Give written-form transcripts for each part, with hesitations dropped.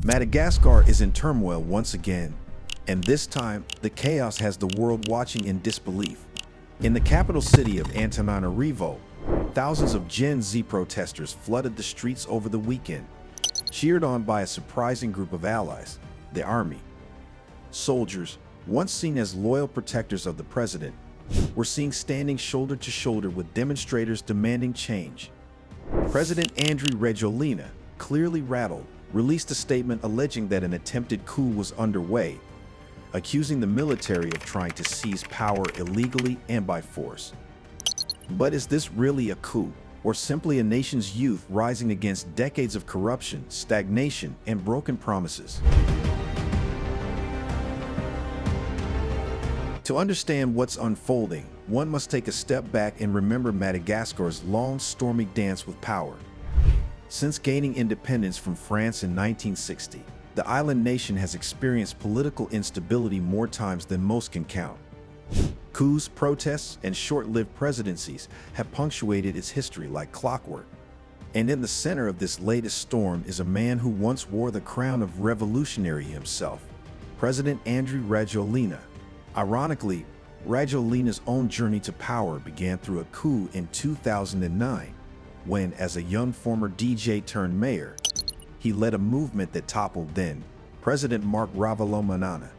Madagascar is in turmoil once again, and this time, the chaos has the world watching in disbelief. In the capital city of Antananarivo, thousands of Gen Z protesters flooded the streets over the weekend, cheered on by a surprising group of allies, the army. Soldiers, once seen as loyal protectors of the president, were seen standing shoulder to shoulder with demonstrators demanding change. President Andry Rajoelina, clearly rattled, released a statement alleging that an attempted coup was underway, accusing the military of trying to seize power illegally and by force. But is this really a coup, or simply a nation's youth rising against decades of corruption, stagnation, and broken promises? To understand what's unfolding, one must take a step back and remember Madagascar's long, stormy dance with power. Since gaining independence from France in 1960, the island nation has experienced political instability more times than most can count. Coups, protests, and short-lived presidencies have punctuated its history like clockwork. And in the center of this latest storm is a man who once wore the crown of revolutionary himself, President Andry Rajoelina. Ironically, Rajoelina's own journey to power began through a coup in 2009, when, as a young former DJ turned mayor, he led a movement that toppled then President Marc Ravalomanana.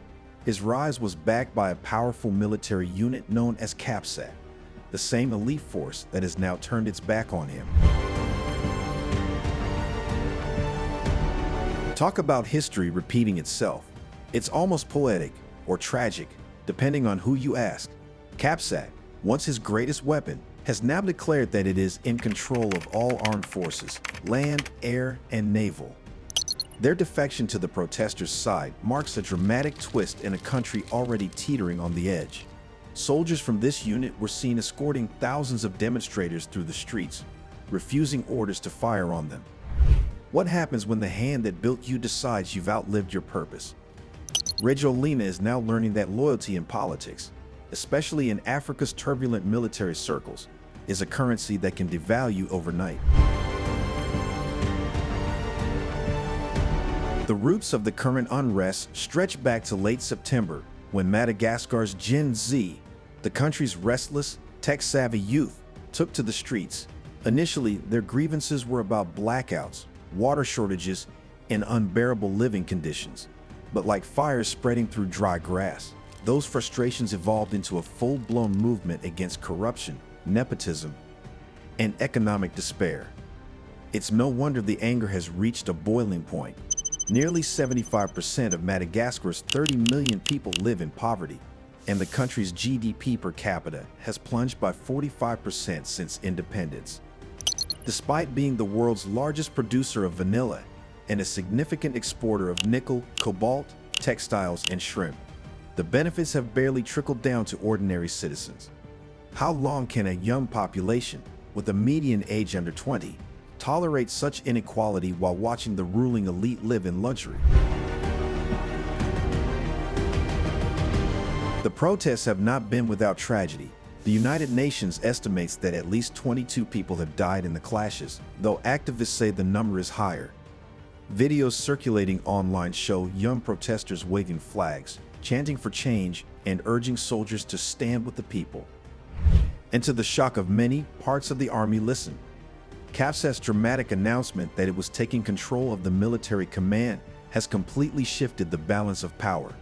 His rise was backed by a powerful military unit known as CAPSAT, the same elite force that has now turned its back on him. Talk about history repeating itself. It's almost poetic or tragic, depending on who you ask. CAPSAT, once his greatest weapon, has now declared that it is in control of all armed forces, land, air, and naval. Their defection to the protesters' side marks a dramatic twist in a country already teetering on the edge. Soldiers from this unit were seen escorting thousands of demonstrators through the streets, refusing orders to fire on them. What happens when the hand that built you decides you've outlived your purpose? Rajoelina is now learning that loyalty in politics, especially in Africa's turbulent military circles, is a currency that can devalue overnight. The roots of the current unrest stretch back to late September, when Madagascar's Gen Z, the country's restless, tech-savvy youth, took to the streets. Initially, their grievances were about blackouts, water shortages, and unbearable living conditions. But like fires spreading through dry grass, those frustrations evolved into a full-blown movement against corruption, nepotism, and economic despair. It's no wonder the anger has reached a boiling point. Nearly 75% of Madagascar's 30 million people live in poverty, and the country's GDP per capita has plunged by 45% since independence. Despite being the world's largest producer of vanilla and a significant exporter of nickel, cobalt, textiles, and shrimp, the benefits have barely trickled down to ordinary citizens. How long can a young population, with a median age under 20, tolerate such inequality while watching the ruling elite live in luxury? The protests have not been without tragedy. The United Nations estimates that at least 22 people have died in the clashes, though activists say the number is higher. Videos circulating online show young protesters waving flags, chanting for change, and urging soldiers to stand with the people. And to the shock of many, parts of the army listened. CAPSAT's dramatic announcement that it was taking control of the military command has completely shifted the balance of power.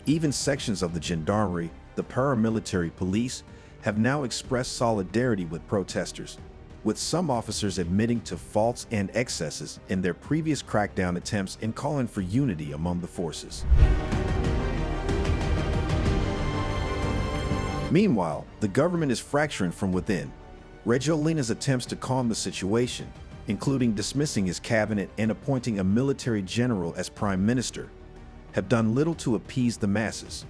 Even sections of the gendarmerie, the paramilitary police, have now expressed solidarity with protesters, with some officers admitting to faults and excesses in their previous crackdown attempts and calling for unity among the forces. Meanwhile, the government is fracturing from within. Rajoelina's attempts to calm the situation, including dismissing his cabinet and appointing a military general as prime minister, have done little to appease the masses.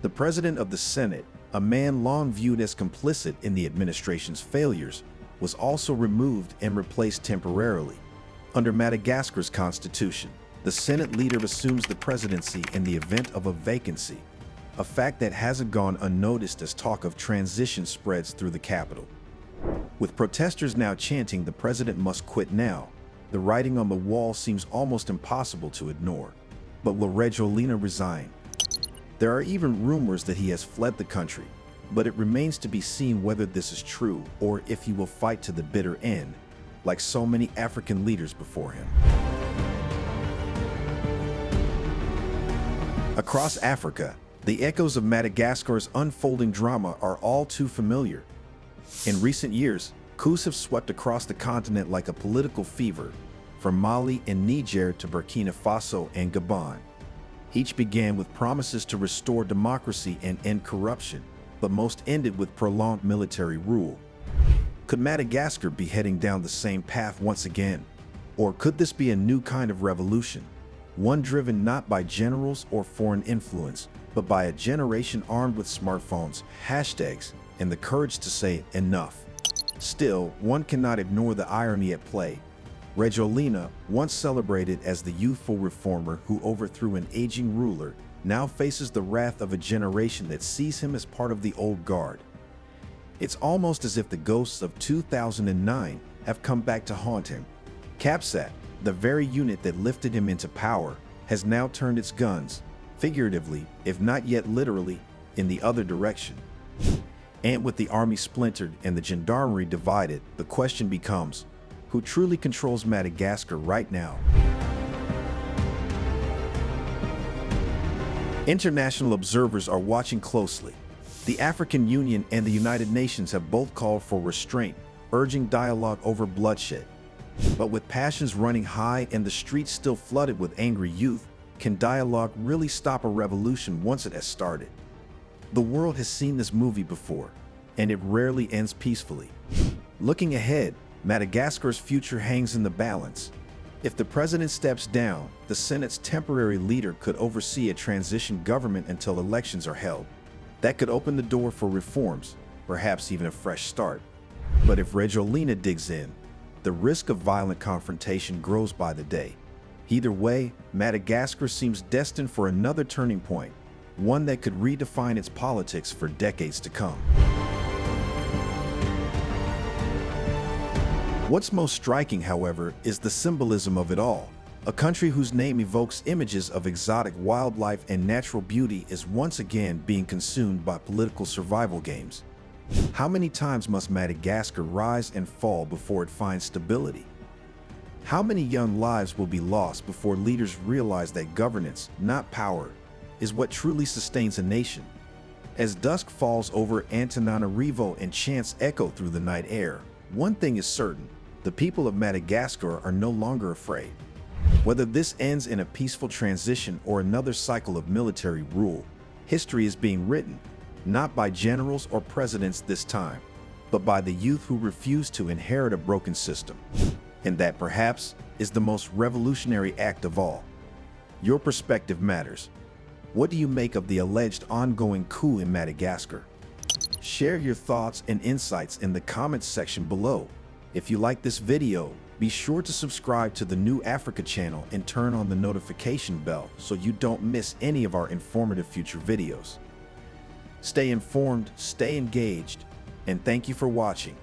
The president of the Senate, a man long viewed as complicit in the administration's failures, was also removed and replaced temporarily. Under Madagascar's constitution, the Senate leader assumes the presidency in the event of a vacancy, a fact that hasn't gone unnoticed as talk of transition spreads through the capital. With protesters now chanting the president must quit now, The writing on the wall seems almost impossible to ignore. But will Rajoelina resign? There are even rumors that he has fled the country, but it remains to be seen whether this is true or if he will fight to the bitter end, like so many African leaders before him. Across Africa, the echoes of Madagascar's unfolding drama are all too familiar. In recent years, coups have swept across the continent like a political fever, from Mali and Niger to Burkina Faso and Gabon. Each began with promises to restore democracy and end corruption, but most ended with prolonged military rule. Could Madagascar be heading down the same path once again? Or could this be a new kind of revolution, one driven not by generals or foreign influence, but by a generation armed with smartphones, hashtags, and the courage to say enough? Still, one cannot ignore the irony at play. Rajoelina, once celebrated as the youthful reformer who overthrew an aging ruler, now faces the wrath of a generation that sees him as part of the old guard. It's almost as if the ghosts of 2009 have come back to haunt him. CAPSAT, the very unit that lifted him into power, has now turned its guns, figuratively, if not yet literally, in the other direction. And with the army splintered and the gendarmerie divided, the question becomes, who truly controls Madagascar right now? International observers are watching closely. The African Union and the United Nations have both called for restraint, urging dialogue over bloodshed. But with passions running high and the streets still flooded with angry youth, can dialogue really stop a revolution once it has started? The world has seen this movie before, and it rarely ends peacefully. Looking ahead, Madagascar's future hangs in the balance. If the president steps down, the Senate's temporary leader could oversee a transition government until elections are held. That could open the door for reforms, perhaps even a fresh start. But if Rajoelina digs in, the risk of violent confrontation grows by the day. Either way, Madagascar seems destined for another turning point, one that could redefine its politics for decades to come. What's most striking, however, is the symbolism of it all. A country whose name evokes images of exotic wildlife and natural beauty is once again being consumed by political survival games. How many times must Madagascar rise and fall before it finds stability? How many young lives will be lost before leaders realize that governance, not power, is what truly sustains a nation? As dusk falls over Antananarivo and chants echo through the night air, one thing is certain: the people of Madagascar are no longer afraid. Whether this ends in a peaceful transition or another cycle of military rule, history is being written, not by generals or presidents this time, but by the youth who refuse to inherit a broken system. And that, perhaps, is the most revolutionary act of all. Your perspective matters. What do you make of the alleged ongoing coup in Madagascar? Share your thoughts and insights in the comments section below. If you like this video, be sure to subscribe to the New Africa channel and turn on the notification bell so you don't miss any of our informative future videos. Stay informed, stay engaged, and thank you for watching.